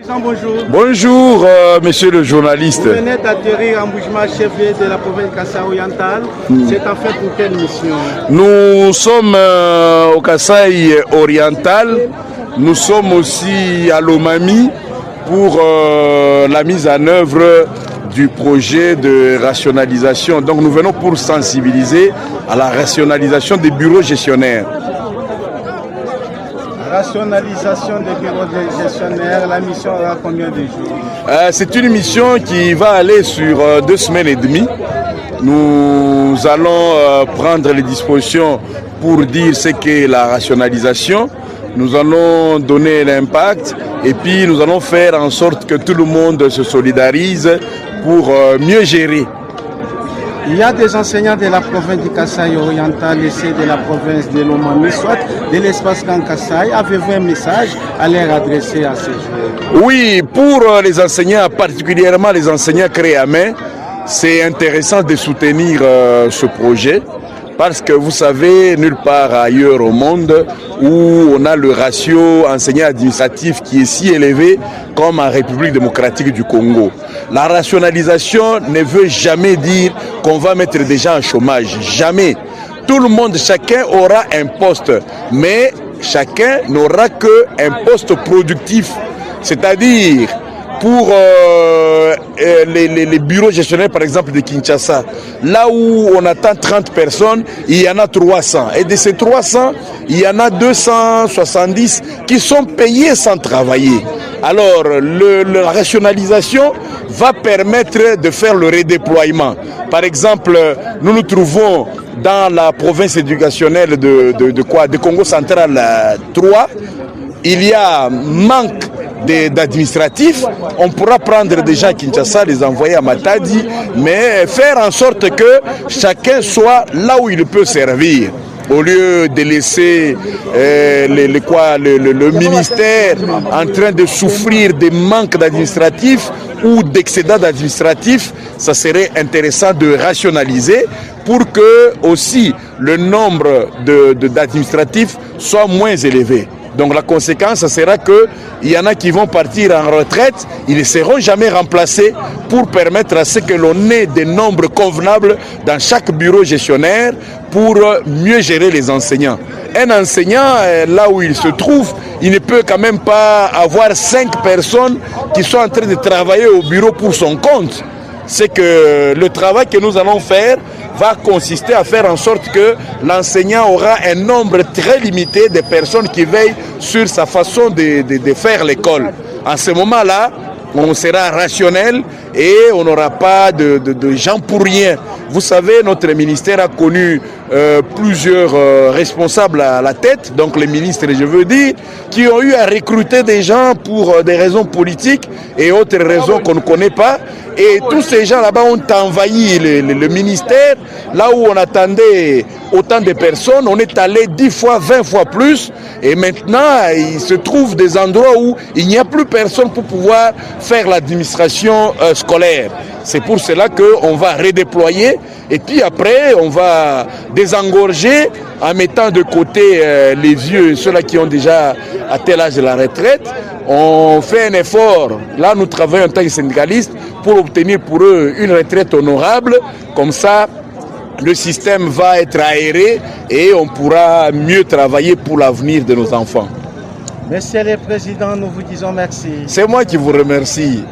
Bonjour. Bonjour, monsieur le journaliste. Vous venez d'atterrir en Boujma, chef-lieu de la province Kasaï oriental. C'est en fait pour quelle mission? Nous sommes au Kasaï oriental. Nous sommes aussi à Lomami pour la mise en œuvre du projet de rationalisation. Donc nous venons pour sensibiliser à la rationalisation des bureaux gestionnaires. Rationalisation des bureaux de gestionnaires, la mission aura combien de jours? C'est une mission qui va aller sur 2 semaines et demie. Nous allons prendre les dispositions pour dire ce qu'est la rationalisation. Nous allons donner l'impact et puis nous allons faire en sorte que tout le monde se solidarise pour mieux gérer. Il y a des enseignants de la province du Kasaï oriental et ceux de la province de Lomami, soit de l'espace Grand Kasaï. Avez-vous un message à leur adresser à ces jeunes? Oui, pour les enseignants, particulièrement les enseignants créés à main, c'est intéressant de soutenir ce projet parce que vous savez, nulle part ailleurs au monde où on a le ratio enseignant administratif qui est si élevé comme en République démocratique du Congo. La rationalisation ne veut jamais dire qu'on va mettre des gens en chômage. Jamais. Tout le monde, chacun aura un poste, mais chacun n'aura qu'un poste productif. C'est-à-dire, pour les bureaux gestionnaires, par exemple, de Kinshasa, là où on attend 30 personnes, il y en a 300. Et de ces 300, il y en a 270 qui sont payés sans travailler. Alors, la rationalisation va permettre de faire le redéploiement. Par exemple, nous nous trouvons dans la province éducationnelle de Congo central 3. Il y a manque d'administratifs. On pourra prendre des gens à Kinshasa, les envoyer à Matadi, mais faire en sorte que chacun soit là où il peut servir. Au lieu de laisser le ministère en train de souffrir des manques d'administratifs ou d'excédents d'administratifs, ça serait intéressant de rationaliser pour que aussi le nombre d'administratifs soit moins élevé. Donc la conséquence, ça sera qu'il y en a qui vont partir en retraite, ils ne seront jamais remplacés pour permettre à ce que l'on ait des nombres convenables dans chaque bureau gestionnaire pour mieux gérer les enseignants. Un enseignant, là où il se trouve, il ne peut quand même pas avoir 5 personnes qui sont en train de travailler au bureau pour son compte. C'est que le travail que nous allons faire va consister à faire en sorte que l'enseignant aura un nombre très limité de personnes qui veillent sur sa façon de faire l'école. En ce moment-là, on sera rationnel et on n'aura pas de gens pour rien. Vous savez, notre ministère a connu plusieurs responsables à la tête, donc les ministres, je veux dire, qui ont eu à recruter des gens pour des raisons politiques et autres raisons qu'on ne connaît pas. Et tous ces gens là-bas ont envahi le ministère, là où on attendait autant de personnes, on est allé 10 fois, 20 fois plus. Et maintenant, il se trouve des endroits où il n'y a plus personne pour pouvoir faire l'administration scolaire. C'est pour cela qu'on va redéployer et puis après, on va désengorger en mettant de côté les vieux, ceux-là qui ont déjà atteint l'âge de la retraite. On fait un effort, là nous travaillons en tant que syndicalistes pour obtenir pour eux une retraite honorable, comme ça le système va être aéré et on pourra mieux travailler pour l'avenir de nos enfants. Monsieur le Président, nous vous disons merci. C'est moi qui vous remercie.